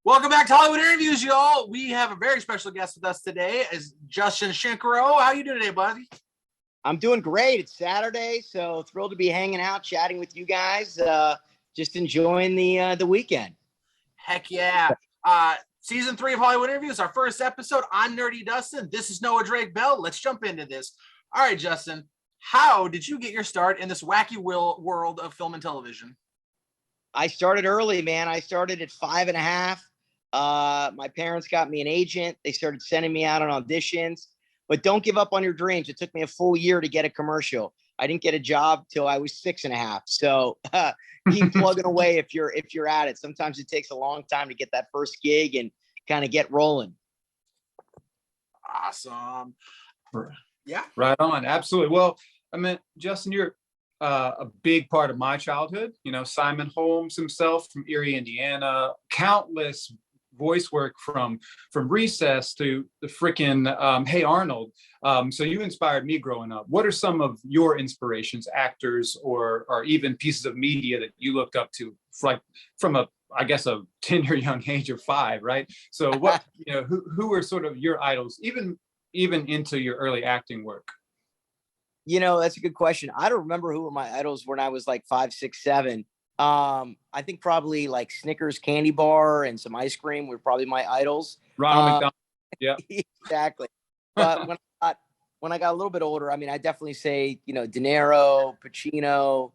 Welcome back to Hollywood Interviews, y'all. We have a very special guest with us today, is Justin Shenkarow. How you doing today, buddy? I'm doing great. It's Saturday, so thrilled to be hanging out, chatting with you guys. Just enjoying the weekend. Heck yeah. Season 3 of Hollywood Interviews, our first episode. I'm Nerdy Dustin. This is Noah Drake Bell. Let's jump into this. All right, Justin, how did you get your start in this wacky world of film and television? I started early, man. I started at 5.5. My parents got me an agent. They started sending me out on auditions, but don't give up on your dreams. It took me a full year to get a commercial. I didn't get a job till I was 6.5. So keep plugging away if you're at it. Sometimes it takes a long time to get that first gig and kind of get rolling. Awesome. Yeah. Right on. Absolutely. Well, I mean, Justin, you're a big part of my childhood. You know, Simon Holmes himself from Eerie, Indiana, countless voice work from Recess to the freaking Hey Arnold. So you inspired me growing up. What are some of your inspirations, actors or even pieces of media that you looked up to, like from a 10-year young age of 5, right? So what, who are sort of your idols, even into your early acting work? You know, that's a good question. I don't remember who were my idols when I was like 5, 6, 7. I think probably like Snickers candy bar and some ice cream were probably my idols. Ronald McDonald. Yeah, exactly. But when I got a little bit older, I mean, I definitely say, De Niro, Pacino,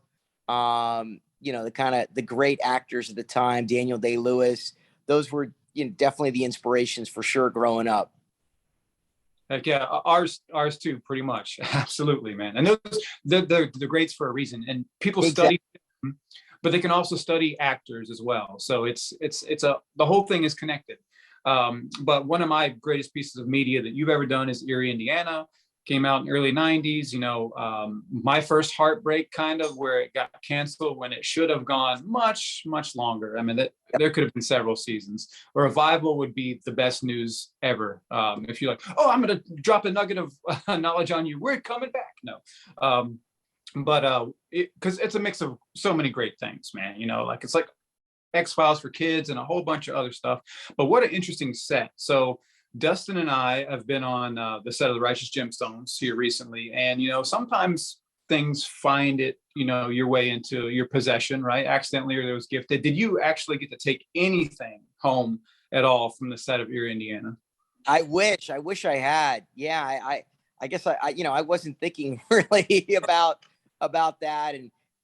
the great actors at the time, Daniel Day-Lewis. Those were definitely the inspirations for sure growing up. Heck yeah, ours too, pretty much. Absolutely, man. And they're greats for a reason. And people study them, but they can also study actors as well. So the whole thing is connected. But one of my greatest pieces of media that you've ever done is Eerie, Indiana. Came out in the early 90s. My first heartbreak, kind of, where it got canceled when it should have gone much, much longer. I mean, there could have been several seasons. A revival would be the best news ever. If you're like, oh, I'm going to drop a nugget of knowledge on you, we're coming back. No. Because it's a mix of so many great things, man. It's like X-Files for kids and a whole bunch of other stuff. But what an interesting set. So Dustin and I have been on the set of The Righteous Gemstones here recently. And, sometimes things find it, your way into your possession, right? Accidentally, or it was gifted. Did you actually get to take anything home at all from the set of Eerie, Indiana? I wish I had. Yeah, I guess I wasn't thinking really about that.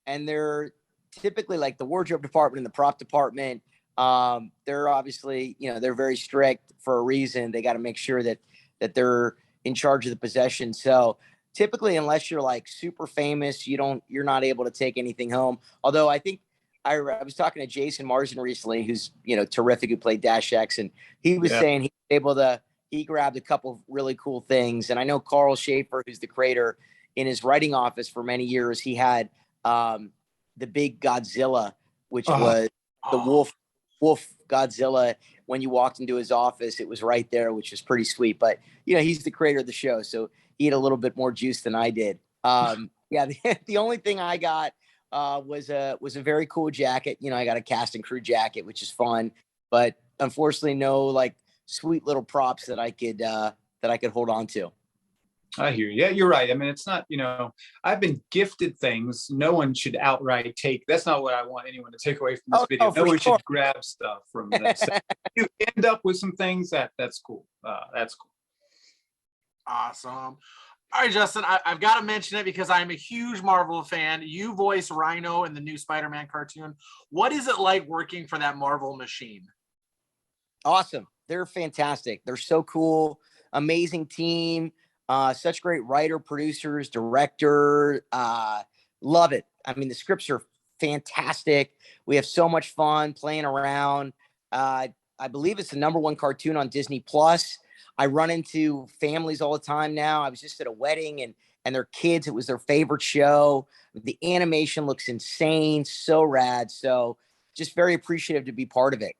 And they're typically like the wardrobe department and the prop department. They're obviously, they're very strict for a reason. They got to make sure that they're in charge of the possession. So typically, unless you're like super famous, you're not able to take anything home. Although I think I was talking to Jason Marsden recently, who's, terrific, who played Dash X. And he was saying he grabbed a couple of really cool things. And I know Carl Schaefer, who's the creator, in his writing office for many years, he had the big Godzilla, which was the wolf Godzilla. When you walked into his office, it was right there, which is pretty sweet. But he's the creator of the show, so he had a little bit more juice than I did. The only thing I got was a very cool jacket. I got a cast and crew jacket, which is fun, but unfortunately no like sweet little props that I could hold on to. I hear you. Yeah, you're right. I mean, it's not, I've been gifted things no one should outright take. That's not what I want anyone to take away from this video. No one should grab stuff from this. You end up with some things that's cool. That's cool. Awesome. All right, Justin, I've got to mention it because I'm a huge Marvel fan. You voice Rhino in the new Spiderman cartoon. What is it like working for that Marvel machine? Awesome. They're fantastic. They're so cool. Amazing team. Such great writer, producers, director. Love it. I mean, the scripts are fantastic. We have so much fun playing around. I believe it's the #1 cartoon on Disney Plus. I run into families all the time now. I was just at a wedding and their kids, it was their favorite show. The animation looks insane. So rad. So just very appreciative to be part of it.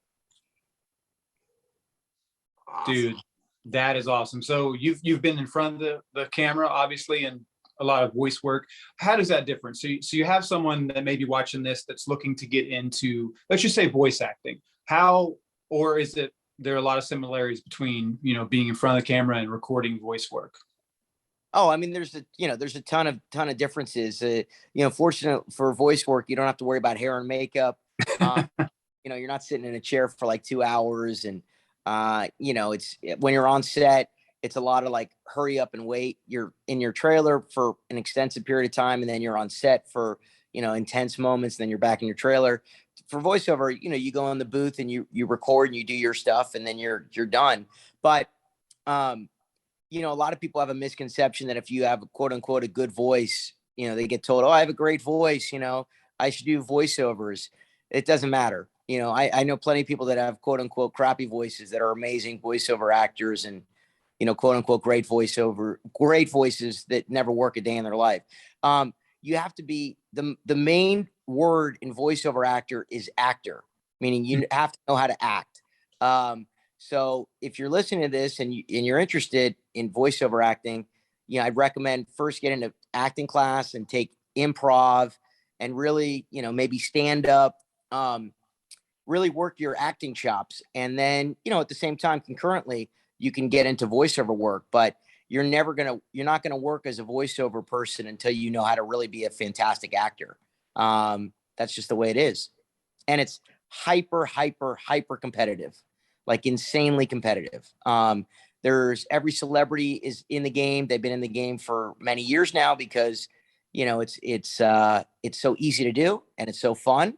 Dude, that is awesome. So you've been in front of the camera, obviously, and a lot of voice work. How does that differ? So you have someone that may be watching this that's looking to get into, let's just say, voice acting. How or is it there are a lot of similarities between, you know, being in front of the camera and recording voice work? Oh, I mean, there's a ton of differences. Fortunate for voice work, you don't have to worry about hair and makeup. You're not sitting in a chair for like 2 hours, and it's when you're on set, it's a lot of like hurry up and wait. You're in your trailer for an extensive period of time, and then you're on set for intense moments, and then you're back in your trailer. For voiceover, you go in the booth and you record and you do your stuff, and then you're done. But a lot of people have a misconception that if you have quote unquote a good voice, they get told, oh, I have a great voice, I should do voiceovers. It doesn't matter. I know plenty of people that have quote unquote crappy voices that are amazing voiceover actors and, quote unquote great voices that never work a day in their life. You have to be the main word in voiceover actor is actor, meaning you have to know how to act. So if you're listening to this and you're interested in voiceover acting, I'd recommend first get into acting class and take improv and really, maybe stand up, really work your acting chops. And then, at the same time, concurrently, you can get into voiceover work, but you're not going to work as a voiceover person until you know how to really be a fantastic actor. That's just the way it is. And it's hyper competitive, like insanely competitive. There's every celebrity is in the game. They've been in the game for many years now because, it's so easy to do and it's so fun.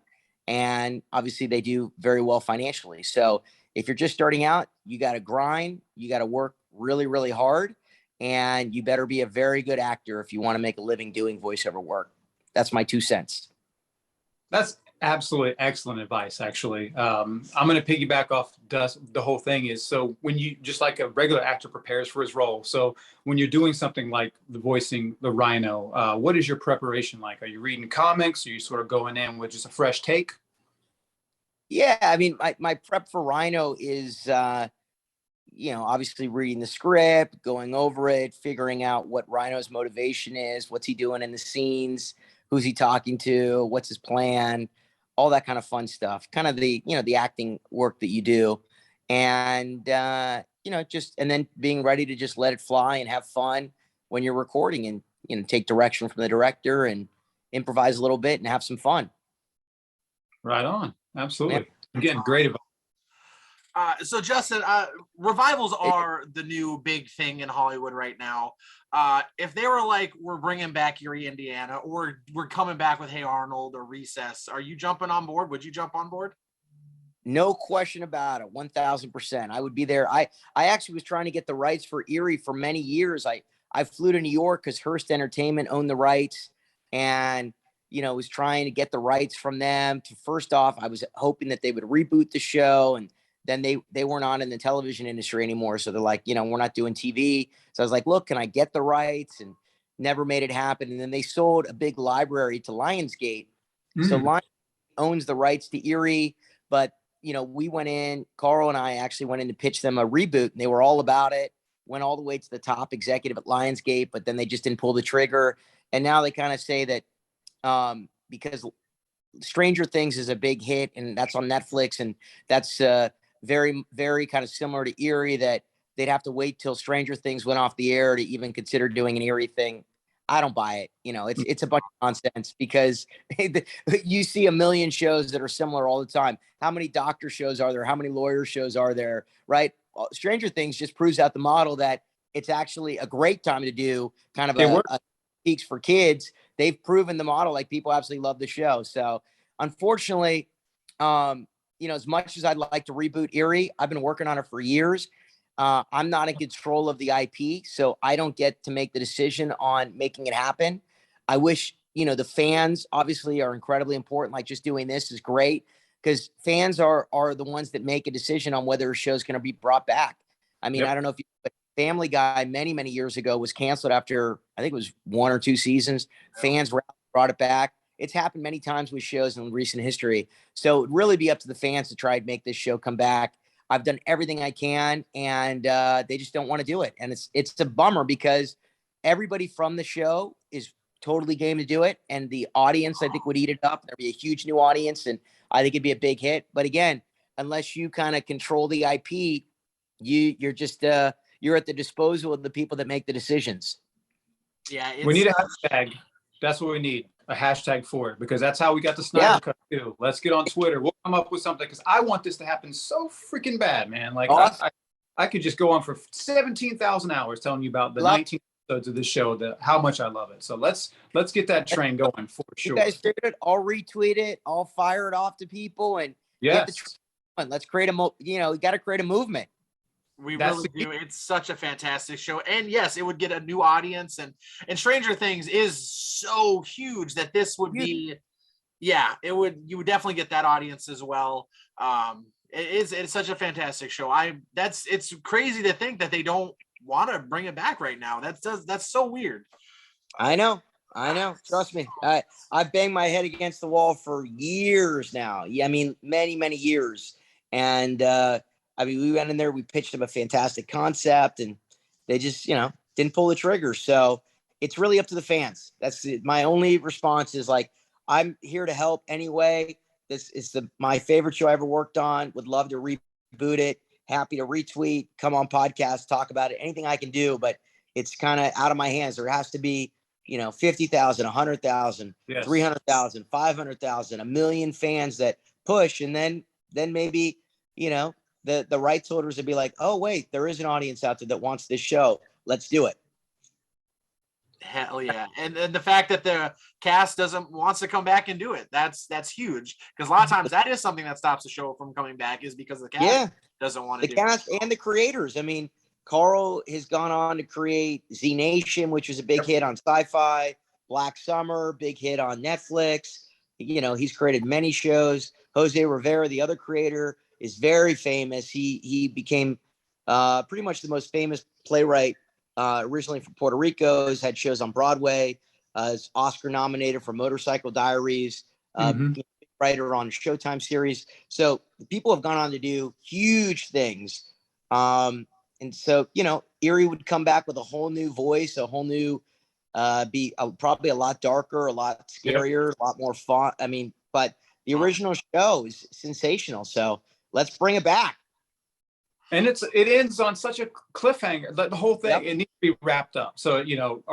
And obviously they do very well financially. So if you're just starting out, you got to grind, you got to work really, really hard, and you better be a very good actor if you want to make a living doing voiceover work. That's my 2 cents. That's absolutely excellent advice, actually. I'm going to piggyback off the whole thing is, so when you, just like a regular actor prepares for his role, so when you're doing something like the voicing the Rhino, what is your preparation like? Are you reading comics? Are you sort of going in with just a fresh take? Yeah, I mean, my prep for Rhino is, obviously reading the script, going over it, figuring out what Rhino's motivation is, what's he doing in the scenes, who's he talking to, what's his plan, all that kind of fun stuff, kind of the acting work that you do. And, and then being ready to just let it fly and have fun when you're recording and, take direction from the director and improvise a little bit and have some fun. Right on. Absolutely. Yeah. Again, great advice. So Justin, revivals are the new big thing in Hollywood right now. If they were like, we're bringing back Eerie, Indiana, or we're coming back with Hey Arnold or Recess, are you jumping on board? Would you jump on board? No question about it. 1000%. I would be there. I actually was trying to get the rights for Eerie for many years. I flew to New York because Hearst Entertainment owned the rights, and was trying to get the rights from them. First off, I was hoping that they would reboot the show, and then they weren't on in the television industry anymore. So they're like, we're not doing TV. So I was like, look, can I get the rights? And never made it happen. And then they sold a big library to Lionsgate. So Lionsgate owns the rights to Eerie, but we went in, Carl and I actually went in to pitch them a reboot, and they were all about it. Went all the way to the top executive at Lionsgate, but then they just didn't pull the trigger. And now they kind of say that because Stranger Things is a big hit and that's on Netflix, and that's very, very kind of similar to Eerie, that they'd have to wait till Stranger Things went off the air to even consider doing an Eerie thing. I don't buy it. It's a bunch of nonsense because you see a million shows that are similar all the time. How many doctor shows are there? How many lawyer shows are there? Right? Stranger Things just proves out the model that it's actually a great time to do kind of a peaks for kids. They've proven the model, like people absolutely love the show. So unfortunately, as much as I'd like to reboot Eerie, I've been working on it for years. I'm not in control of the IP, so I don't get to make the decision on making it happen. I wish, the fans obviously are incredibly important. Like just doing this is great because fans are the ones that make a decision on whether a show is going to be brought back. I mean, I don't know if Family Guy many, many years ago was canceled after, I think it was 1 or 2 seasons. Fans brought it back. It's happened many times with shows in recent history. So it'd really be up to the fans to try and make this show come back. I've done everything I can, and they just don't want to do it. And it's a bummer because everybody from the show is totally game to do it. And the audience, I think, would eat it up. There'd be a huge new audience, and I think it'd be a big hit. But again, unless you kind of control the IP, you're just you're at the disposal of the people that make the decisions. Yeah, We need a hashtag. That's what we need. A hashtag for it, because that's how we got the Snyder Cut too. Let's get on Twitter. We'll come up with something, because I want this to happen so freaking bad, man. Like awesome. I could just go on for 17,000 hours telling you about the 19 episodes of this show, how much I love it. So let's get that train going for sure. You guys do it. I'll retweet it. I'll fire it off to people and get the train. Let's create you got to create a movement. We really do. It's such a fantastic show. And yes, it would get a new audience, and Stranger Things is so huge that this would be, it would, you would definitely get that audience as well. It's such a fantastic show. It's crazy to think that they don't want to bring it back right now. That's so weird. I know. Trust me. I've banged my head against the wall for years now. Yeah. I mean, many, many years. And, we went in there, we pitched them a fantastic concept, and they just, didn't pull the trigger. So it's really up to the fans. That's my only response is like, I'm here to help anyway. This is my favorite show I ever worked on. Would love to reboot it. Happy to retweet, come on podcast, talk about it. Anything I can do, but it's kind of out of my hands. There has to be, 50,000, 100,000, 300,000, 500,000, 1 million fans that push. And then maybe, the rights holders would be like, oh, wait, there is an audience out there that wants this show. Let's do it. Hell yeah. And the fact that the cast wants to come back and do it, that's huge, because a lot of times that is something that stops the show from coming back, is because the cast doesn't want to do it. The cast and the creators. I mean, Carl has gone on to create Z Nation, which was a big hit on Sci-Fi, Black Summer, big hit on Netflix. He's created many shows. Jose Rivera, the other creator, is very famous. He became pretty much the most famous playwright originally from Puerto Rico. Has had shows on Broadway. Is Oscar nominated for Motorcycle Diaries. Writer on a Showtime series. So people have gone on to do huge things. And so Eerie would come back with a whole new voice, a whole new probably a lot darker, a lot scarier, a lot more fun. I mean, but the original show is sensational. So let's bring it back. And it ends on such a cliffhanger. The whole thing, it needs to be wrapped up. So, a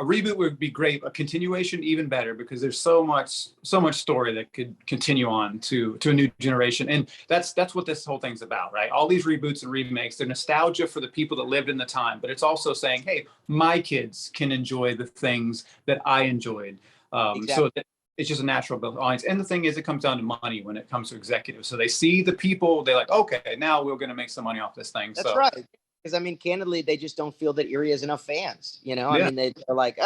reboot would be great. A continuation, even better, because there's so much story that could continue on to a new generation. And that's what this whole thing's about, right? All these reboots and remakes, they're nostalgia for the people that lived in the time, but it's also saying, hey, my kids can enjoy the things that I enjoyed. So that it's just a natural built audience. And the thing is, it comes down to money when it comes to executives. So they see the people, they're like, okay, now we're going to make some money off this thing. That's right. Because I mean, candidly, they just don't feel that Eerie has enough fans. I mean, they're like,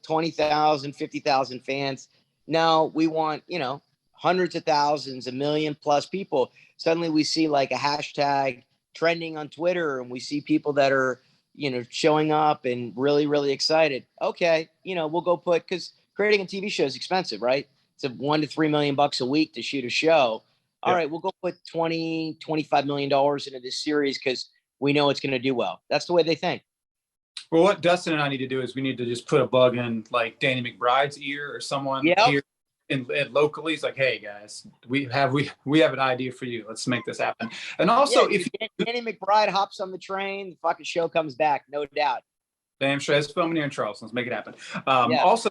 20,000, 50,000 fans. No, we want, hundreds of thousands, 1 million plus people. Suddenly we see like a hashtag trending on Twitter, and we see people that are, showing up and really, really excited. Okay. We'll go because creating a TV show is expensive, right? It's $1 to $3 million a week to shoot a show. All right, we'll go put $25 million into this series because we know it's going to do well. That's the way they think. Well, what Dustin and I need to do is we need to just put a bug in like Danny McBride's ear or someone here in locally. It's like, hey guys, we have an idea for you. Let's make this happen. And also, if Danny McBride hops on the train, the fucking show comes back, no doubt. Damn sure. It's filming here in Charleston. Let's make it happen. Also,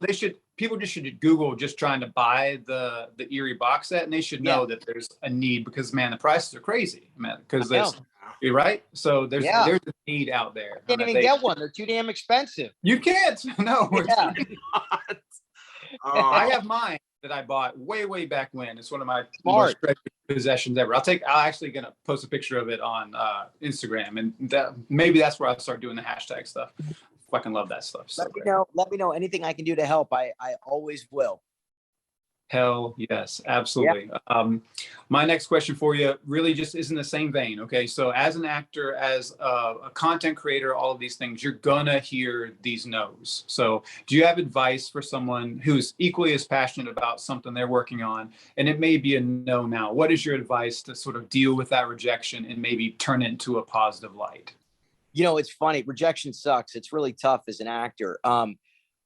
people should Google just trying to buy the Eerie box set, and they should know that there's a need, because man, the prices are crazy, man. Because you're right. So there's a need out there. You can't even get one. They're too damn expensive. You can't. No. I have mine that I bought way back when. It's one of my most treasured possessions ever. I'm actually gonna post a picture of it on Instagram, and maybe that's where I'll start doing the hashtag stuff. Fucking love that stuff. Let me know anything I can do to help. I always will. Hell yes, absolutely. My next question for you really just is in the same vein. Okay, so as an actor, as a content creator, all of these things, you're gonna hear these no's. So do you have advice for someone who's equally as passionate about something they're working on, and it may be a no now? What is your advice to sort of deal with that rejection and maybe turn it into a positive light? It's funny. Rejection sucks. It's really tough as an actor.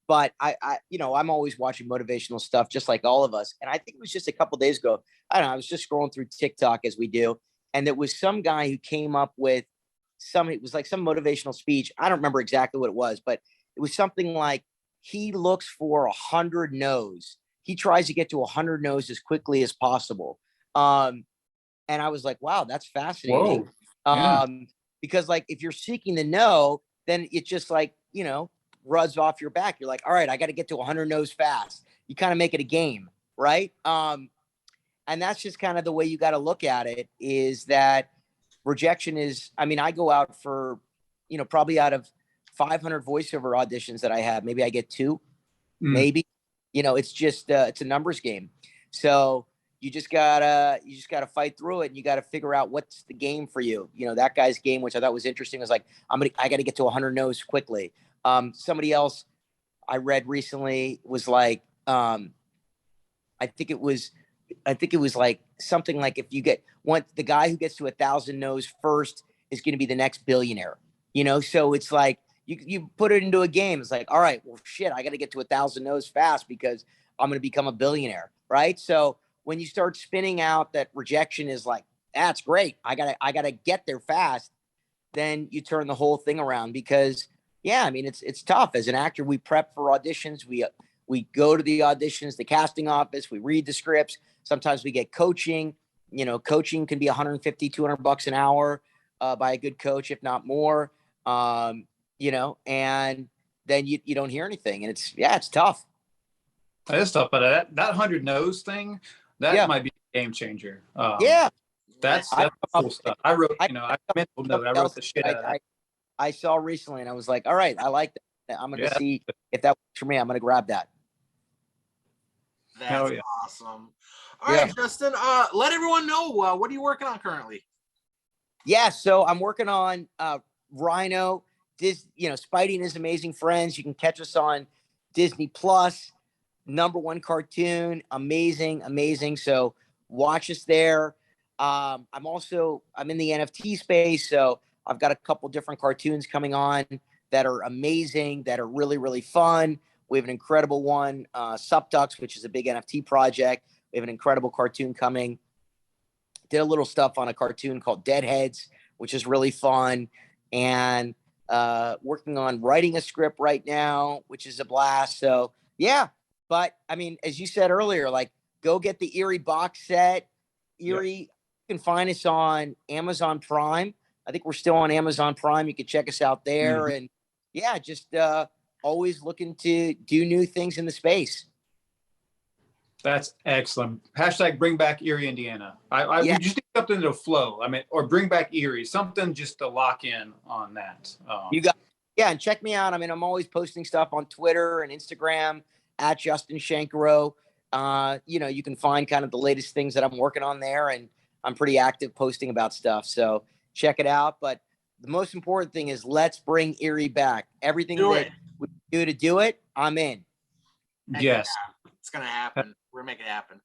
But I'm always watching motivational stuff, just like all of us. And I think it was just a couple of days ago. I don't know. I was just scrolling through TikTok as we do, And there was some guy who came up with it was like some motivational speech. I don't remember exactly what it was, but it was something like he looks for 100 no's. He tries to get to 100 no's as quickly as possible. And I was like, wow, that's fascinating. Whoa. Yeah. Because like if you're seeking the no, then it just like, rubs off your back. You're like, all right, I got to get to 100 no's fast. You kind of make it a game, right? And that's just kind of the way you got to look at it, is that rejection is, I mean, I go out for, probably out of 500 voiceover auditions that I have, maybe I get 2, maybe, it's just, it's a numbers game. So you just gotta fight through it, and you got to figure out what's the game for you. That guy's game, which I thought was interesting, was like, I got to get to 100 no's quickly. Somebody else I read recently was like, I think it was like something like, if you get the guy who gets to 1,000 no's first is going to be the next billionaire, So it's like, you put it into a game. It's like, all right, well, shit, I got to get to 1,000 no's fast because I'm going to become a billionaire. Right. So when you start spinning out that rejection is like, that's great, I gotta get there fast, then you turn the whole thing around. Because yeah, I mean, it's tough as an actor. We prep for auditions. We go to the auditions, the casting office, we read the scripts. Sometimes we get coaching. Coaching can be 150, 200 bucks an hour by a good coach, if not more. And then you don't hear anything, and it's tough. That is tough, but that 100 no's thing, that might be a game changer. That's cool stuff. I wrote, I mental note. I wrote the shit out of that. I saw recently, and I was like, all right, I like that. I'm going to see if that works for me. I'm going to grab that. That's awesome. All right, Justin, let everyone know, what are you working on currently? Yeah, so I'm working on Rhino, Spidey and His Amazing Friends. You can catch us on Disney Plus, #1 cartoon. Amazing. So watch us there. I'm in the NFT space, so I've got a couple different cartoons coming on that are amazing, that are really, really fun. We have an incredible one, Supducks, which is a big NFT project. We have an incredible cartoon coming. Did a little stuff on a cartoon called Deadheads, which is really fun. And working on writing a script right now, which is a blast. So yeah, but I mean, as you said earlier, like, go get the Eerie box set. Eerie, you can find us on Amazon Prime. I think we're still on Amazon Prime. You can check us out there. Mm-hmm. And yeah, just always looking to do new things in the space. That's excellent. # bring back Eerie, Indiana. We just need something to flow. I mean, or bring back Eerie, something just to lock in on that. And check me out. I mean, I'm always posting stuff on Twitter and Instagram at Justin Shenkarow. You can find kind of the latest things that I'm working on there, and I'm pretty active posting about stuff. So check it out. But the most important thing is, let's bring Eerie back. Everything we do to do it, I'm in. Yes. It's going to happen. We're going to make it happen.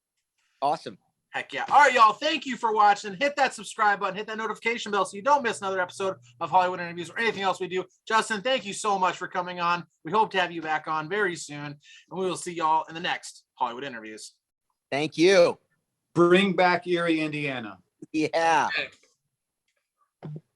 Awesome. Heck yeah. All right, y'all. Thank you for watching. Hit that subscribe button. Hit that notification bell so you don't miss another episode of Hollywood Interviews or anything else we do. Justin, thank you so much for coming on. We hope to have you back on very soon. And we will see y'all in the next Hollywood Interviews. Thank you. Bring back Eerie, Indiana. Yeah.